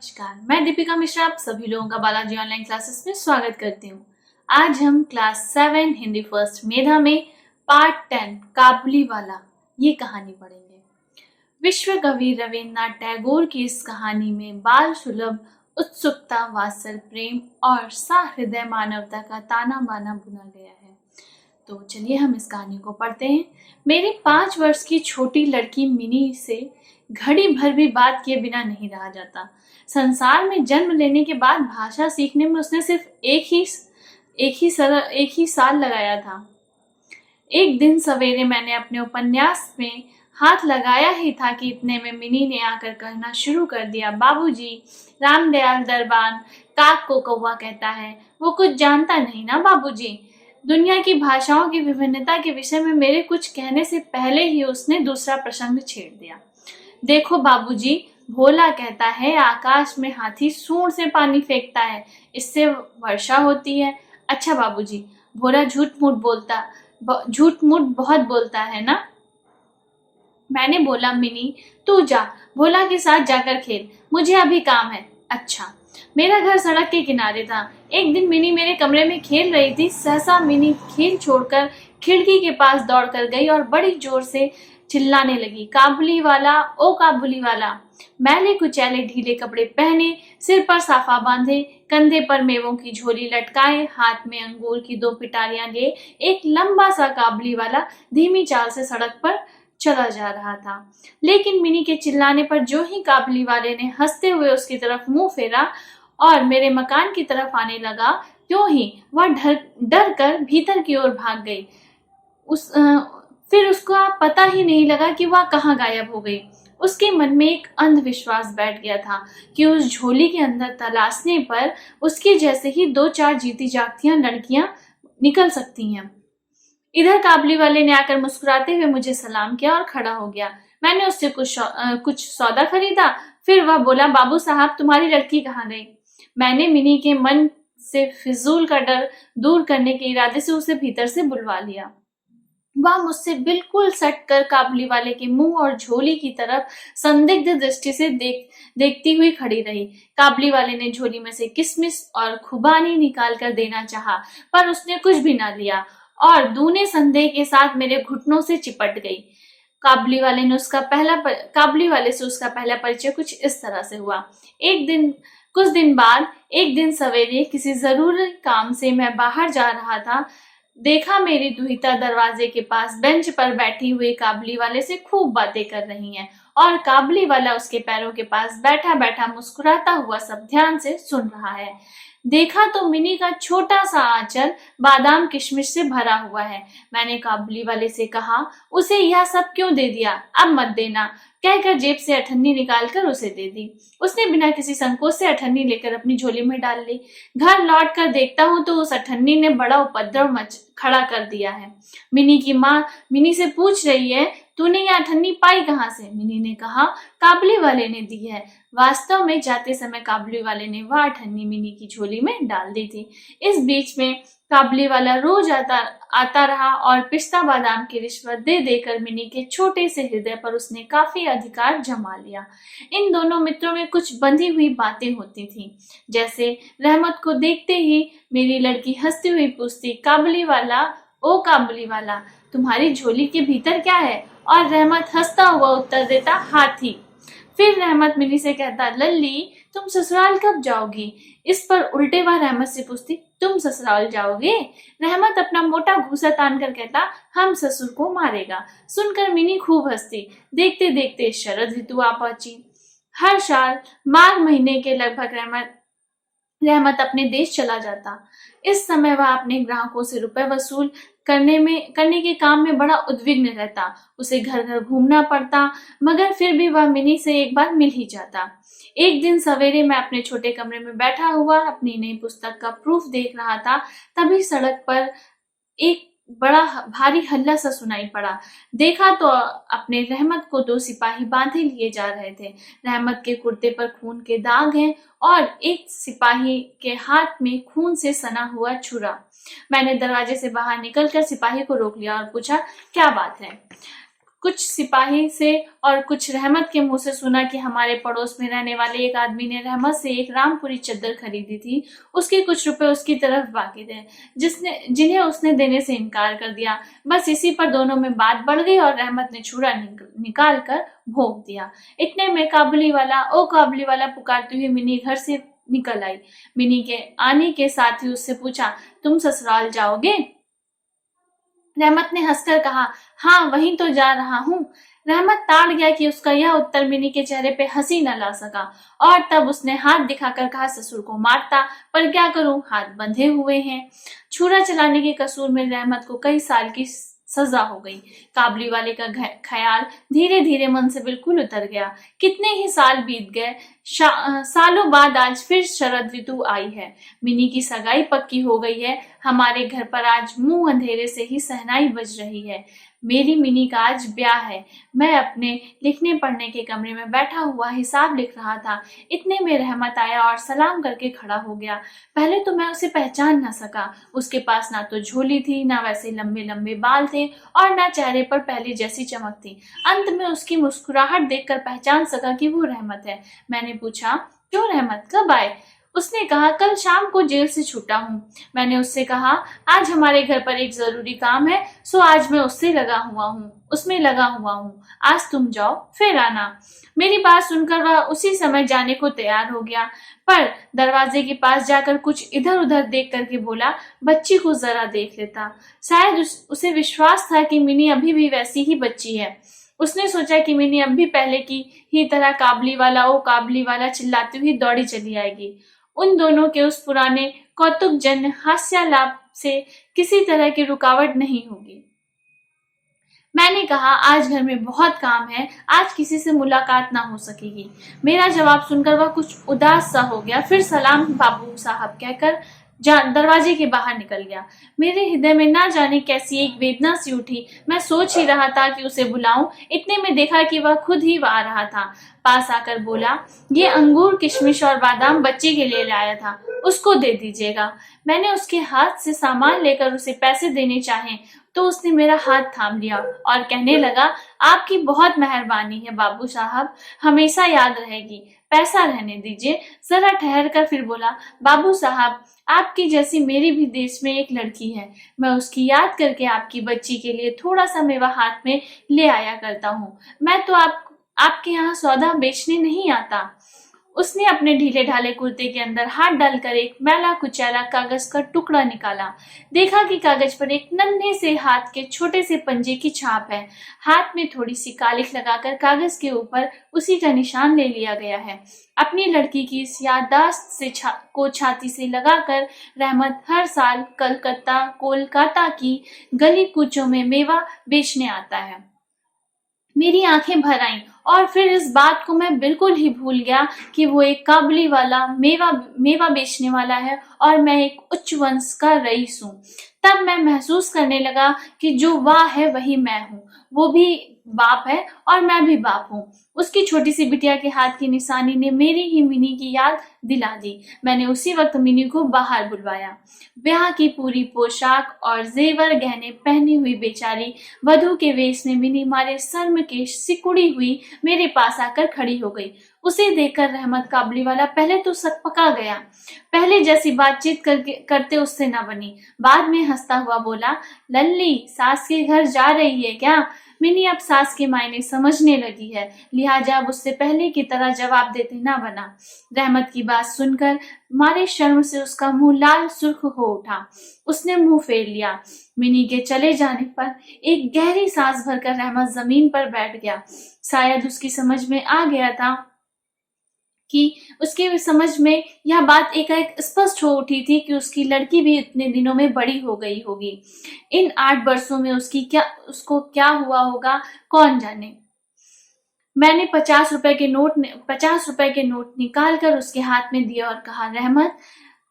नमस्कार, मैं दीपिका मिश्रा आप सभी लोगों का बालाजी ऑनलाइन क्लासेस में स्वागत करती हूँ। आज हम क्लास 7 हिंदी फर्स्ट मेधा में पार्ट 10 काबुली वाला ये कहानी पढ़ेंगे। विश्व कवि रविन्द्रनाथ टैगोर की इस कहानी में बाल सुलभ उत्सुकता, वात्सल प्रेम और सहृदय मानवता का ताना बाना बुना गया है। तो चलिए हम इस कहानी को पढ़ते हैं। मेरी 5 वर्ष की छोटी लड़की मिनी से घड़ी भर भी बात किए बिना नहीं रहा जाता। संसार में जन्म लेने के बाद भाषा सीखने में उसने सिर्फ एक ही साल लगाया था। एक दिन सवेरे मैंने अपने उपन्यास में हाथ लगाया ही था कि इतने में मिनी ने आकर कहना शुरू कर दिया, बाबूजी, रामदयाल दरबान काक को कौवा कहता है। वो कुछ जानता नहीं ना बाबूजी। दुनिया की भाषाओं की विभिन्नता के विषय में मेरे कुछ कहने से पहले ही उसने दूसरा प्रसंग छेड़ दिया। देखो बाबूजी, भोला कहता है आकाश में हाथी सूंड से पानी फेंकता है, इससे वर्षा होती है। अच्छा बाबूजी, भोला झूठ मूठ बहुत बोलता है ना। मैंने बोला, मिनी तू जा, भोला के साथ जाकर खेल, मुझे अभी काम है। अच्छा। मेरा घर सड़क के किनारे था। एक दिन मिनी मेरे कमरे में खेल रही थी। सहसा मिनी खेल छोड़कर खिड़की के पास दौड़कर गई और बड़ी जोर से चिल्लाने लगी, काबुली वाला, ओ काबुली वाला। मैले कुचैले ढीले कपड़े पहने, सिर पर साफा बांधे, कंधे पर मेवों की झोली लटकाए, हाथ में अंगूर की 2 पिटारियां लिए एक लंबा सा काबुली वाला धीमी चाल से सड़क पर चला जा रहा था। लेकिन मिनी के चिल्लाने पर जो ही काबुली वाले ने हंसते हुए उसकी तरफ मुंह फेरा और मेरे मकान की तरफ आने लगा, त्यों ही वह डर कर भीतर की ओर भाग गई। फिर उसका पता ही नहीं लगा कि वह कहाँ गायब हो गई। उसके मन में एक अंधविश्वास बैठ गया था कि उस झोली के अंदर तलाशने पर उसके जैसे ही 2-4 जीती जागती लड़कियां निकल सकती हैं। इधर काबुली वाले ने आकर मुस्कुराते हुए मुझे सलाम किया और खड़ा हो गया। मैंने उससे कुछ सौदा खरीदा। फिर वह बोला, बाबू साहब, तुम्हारी लड़की कहाँ गई? मैंने मिनी के मन से फिजूल का डर दूर करने के इरादे से उसे भीतर से बुलवा लिया। वह मुझसे बिल्कुल सट कर काबुली वाले के मुंह और झोली की तरफ संदिग्ध दृष्टि से देखती हुई खड़ी रही। काबुली वाले ने झोली में से किशमिश और खुबानी निकाल कर देना चाहा, पर उसने कुछ भी ना लिया और दूने संदेह के साथ मेरे घुटनों से चिपट गई। काबुली वाले से उसका पहला परिचय कुछ इस तरह से हुआ। कुछ दिन बाद एक दिन सवेरे किसी जरूरी काम से मैं बाहर जा रहा था। देखा मेरी दुहिता दरवाजे के पास बेंच पर बैठी हुई काबुली वाले से खूब बातें कर रही हैं और काबुली वाला उसके पैरों के पास बैठा बैठा मुस्कुराता हुआ सब ध्यान से सुन रहा है। देखा तो मिनी का छोटा सा आंचल बादाम किशमिश से भरा हुआ है। मैंने काबुली वाले से कहा, उसे यह सब क्यों दे दिया? अब मत देना, कहकर जेब से अठन्नी निकालकर उसे दे दी। उसने बिना किसी संकोच से अठन्नी लेकर अपनी झोली में डाल ली। घर लौट कर देखता हूँ तो उस अठन्नी ने बड़ा उपद्रव खड़ा कर दिया है। मिनी की माँ मिनी से पूछ रही है, तूने यह अठन्नी पाई कहाँ से? मिनी ने कहा, काबुली वाले ने दी है। वास्तव में जाते समय काबुली वाले ने वह अठन्नी मिनी की झोली में डाल दी थी। इस बीच में काबुली वाला रोज आता रहा और पिस्ता बादाम की रिश्वत दे देकर मिनी के छोटे से हृदय पर उसने काफी अधिकार जमा लिया। इन दोनों मित्रों में कुछ बंधी हुई बातें होती थीं। जैसे रहमत को देखते ही मेरी लड़की हंसती हुई पूछती, काबुली वाला, ओ काबुली वाला, तुम्हारी झोली के भीतर क्या है? और रहमत हंसता हुआ उत्तर देता, हाथी। फिर रहमत मिनी से कहता, लल्ली, तुम ससुराल कब जाओगी? इस पर उल्टे वह रहमत से पूछती, तुम ससुराल जाओगे? रहमत अपना मोटा घूसा तान कर कहता, हम ससुर को मारेगा। सुनकर मिनी खूब हंसती। देखते देखते शरद ऋतु आ पहुंची। हर साल माघ महीने के लगभग रहमत अपने देश चला जाता। इस समय वह अपने ग्राहकों से रुपए वसूल करने के काम में बड़ा उद्विग्न रहता। उसे घर घर घूमना पड़ता, मगर फिर भी वह मिनी से एक बार मिल ही जाता। एक दिन सवेरे मैं अपने छोटे कमरे में बैठा हुआ अपनी नई पुस्तक का प्रूफ देख रहा था। तभी सड़क पर एक बड़ा भारी हल्ला सा सुनाई पड़ा। देखा तो अपने रहमत को 2 सिपाही बांधे लिए जा रहे थे। रहमत के कुर्ते पर खून के दाग हैं और एक सिपाही के हाथ में खून से सना हुआ छुरा। मैंने दरवाजे से बाहर निकलकर सिपाही को रोक लिया और पूछा, क्या बात है? कुछ सिपाही से और कुछ रहमत के मुंह से सुना कि हमारे पड़ोस में रहने वाले एक आदमी ने रहमत से एक रामपुरी चद्दर खरीदी थी। उसके कुछ रुपए उसकी तरफ बाकी थे, जिन्हें उसने देने से इनकार कर दिया। बस इसी पर दोनों में बात बढ़ गई और रहमत ने छुरा निकाल कर भोंक दिया। इतने में काबुली वाला ओ काबुली वाला पुकारती हुई मिनी घर से निकल आई। मिनी के आने के साथ ही उससे पूछा, तुम ससुराल जाओगे? रहमत ने हंसकर कहा, हाँ वहीं तो जा रहा हूँ। रहमत ताड़ गया कि उसका यह उत्तर मिनी के चेहरे पे हंसी न ला सका और तब उसने हाथ दिखाकर कहा, ससुर को मारता, पर क्या करूं, हाथ बंधे हुए हैं। छुरा चलाने के कसूर में रहमत को कई साल की सजा हो गई। काबली वाले का ख्याल धीरे धीरे मन से बिल्कुल उतर गया। कितने ही साल बीत गए। सालों बाद आज फिर शरद ऋतु आई है। मिनी की सगाई पक्की हो गई है। हमारे घर पर आज मुंह अंधेरे से ही सहनाई बज रही है। मेरी मिनी का आज ब्याह है। मैं अपने लिखने पढ़ने के कमरे में बैठा हुआ हिसाब लिख रहा था। इतने में रहमत आया और सलाम करके खड़ा हो गया। पहले तो मैं उसे पहचान न सका। उसके पास ना तो झोली थी, ना वैसे लंबे लंबे बाल थे और ना चेहरे पर पहले जैसी चमक थी। अंत में उसकी मुस्कुराहट देखकर पहचान सका कि वो रहमत है। मैंने पूछा, क्यों रहमत, कब आए? उसने कहा, कल शाम को जेल से छूटा हूँ। मैंने उससे कहा, आज हमारे घर पर एक जरूरी काम है, सो आज मैं उसमें लगा हुआ हूँ। आज तुम जाओ, फिर आना। मेरी बात सुनकर वह उसी समय जाने को तैयार हो गया, पर दरवाजे के पास जाकर कुछ इधर उधर देख करके बोला, बच्ची को जरा देख लेता। शायद उसे विश्वास था कि मिनी अभी भी वैसी ही बच्ची है। उसने सोचा कि मिनी अब भी पहले की ही तरह काबली वाला ओ काबली वाला चिल्लाती हुई दौड़ी चली आएगी। उन दोनों के उस पुराने कौतुकजन्य हास्यालाप से किसी तरह की रुकावट नहीं होगी। मैंने कहा, आज घर में बहुत काम है, आज किसी से मुलाकात ना हो सकेगी। मेरा जवाब सुनकर वह कुछ उदास सा हो गया, फिर सलाम बाबू साहब कहकर दरवाजे के बाहर निकल गया। मेरे हृदय में ना जाने कैसी एक वेदना सी उठी। मैं सोच ही रहा था कि उसे बुलाऊं, इतने में देखा कि वह खुद ही आ रहा था। पास आकर बोला, ये अंगूर, किशमिश और बादाम बच्चे के लिए लाया था, उसको दे दीजिएगा। मैंने उसके हाथ से सामान लेकर उसे पैसे देने चाहे तो उसने मेरा हाथ थाम लिया और कहने लगा, आपकी बहुत मेहरबानी है बाबू साहब, हमेशा याद रहेगी। पैसा रहने दीजिए। जरा ठहर कर फिर बोला, बाबू साहब, आपकी जैसी मेरी भी देश में एक लड़की है। मैं उसकी याद करके आपकी बच्ची के लिए थोड़ा सा मेवा हाथ में ले आया करता हूँ। मैं तो आपके यहाँ सौदा बेचने नहीं आता। उसने अपने ढीले ढाले कुर्ते के अंदर हाथ डालकर एक मैला कुचैला कागज का टुकड़ा निकाला। देखा कि कागज पर एक नन्हे से हाथ के छोटे से पंजे की छाप है। हाथ में थोड़ी सी कालिख लगाकर कागज के ऊपर उसी का निशान ले लिया गया है। अपनी लड़की की इस याददाश्त से को छाती से लगाकर रहमत हर साल कोलकाता की गली कूचों में मेवा बेचने आता है। मेरी आंखें भर आईं और फिर इस बात को मैं बिल्कुल ही भूल गया कि वो एक काबुली वाला मेवा बेचने वाला है और मैं एक उच्च वंश का रईस हूँ। तब मैं महसूस करने लगा कि जो वाह है वही मैं हूँ। वो भी बाप है और मैं भी बाप हूँ। उसकी छोटी सी बिटिया के हाथ की निशानी ने मेरी ही मिनी की याद दिला दी। मैंने उसी वक्त मिनी को बाहर बुलवाया। ब्याह की पूरी पोशाक और जेवर गहने पहनी हुई बेचारी वधू के वेश में मिनी मारे शर्म के सिकुड़ी हुई मेरे पास आकर खड़ी हो गई। उसे देखकर रहमत काबली वाला पहले तो सकपका गया। पहले जैसी बातचीत करते उससे न बनी। बाद में हंसता हुआ बोला, लल्ली, सास के घर जा रही है क्या? मिनी अब सास के मायने समझने लगी है, लिहाजा अब उससे पहले की तरह जवाब देते ना बना। रहमत की बात सुनकर मारे शर्म से उसका मुंह लाल सुर्ख हो उठा। उसने मुंह फेर लिया। मिनी के चले जाने पर एक गहरी सांस भरकर रहमत जमीन पर बैठ गया। शायद उसकी समझ में आ गया था कि उसके समझ में यह बात एकाएक स्पष्ट हो उठी थी कि उसकी लड़की भी इतने दिनों में बड़ी हो गई होगी। इन 8 वर्षों में उसको क्या हुआ होगा कौन जाने। मैंने 50 रुपए के नोट निकाल कर उसके हाथ में दिया और कहा, रहमत,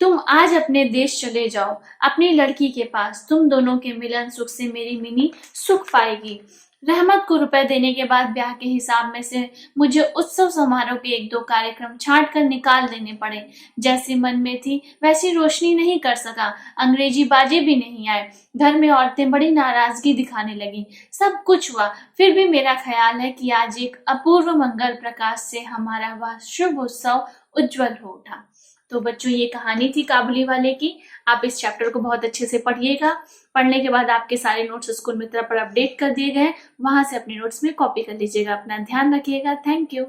तुम आज अपने देश चले जाओ, अपनी लड़की के पास। तुम दोनों के मिलन सुख से मेरी मिनी सुख पाएगी। रहमत को रुपए देने के बाद ब्याह के हिसाब में से मुझे उत्सव समारोह के 1-2 कार्यक्रम छांट कर निकाल देने पड़े। जैसी मन में थी वैसी रोशनी नहीं कर सका, अंग्रेजी बाजे भी नहीं आए। घर में औरतें बड़ी नाराजगी दिखाने लगी। सब कुछ हुआ, फिर भी मेरा ख्याल है कि आज एक अपूर्व मंगल प्रकाश से हमारा वह शुभ उत्सव उज्जवल हो उठा। तो बच्चों, ये कहानी थी काबुली वाले की। आप इस चैप्टर को बहुत अच्छे से पढ़िएगा। पढ़ने के बाद आपके सारे नोट्स स्कूल मित्र पर अपडेट कर दिए गए, वहां से अपने नोट्स में कॉपी कर लीजिएगा। अपना ध्यान रखिएगा। Thank you.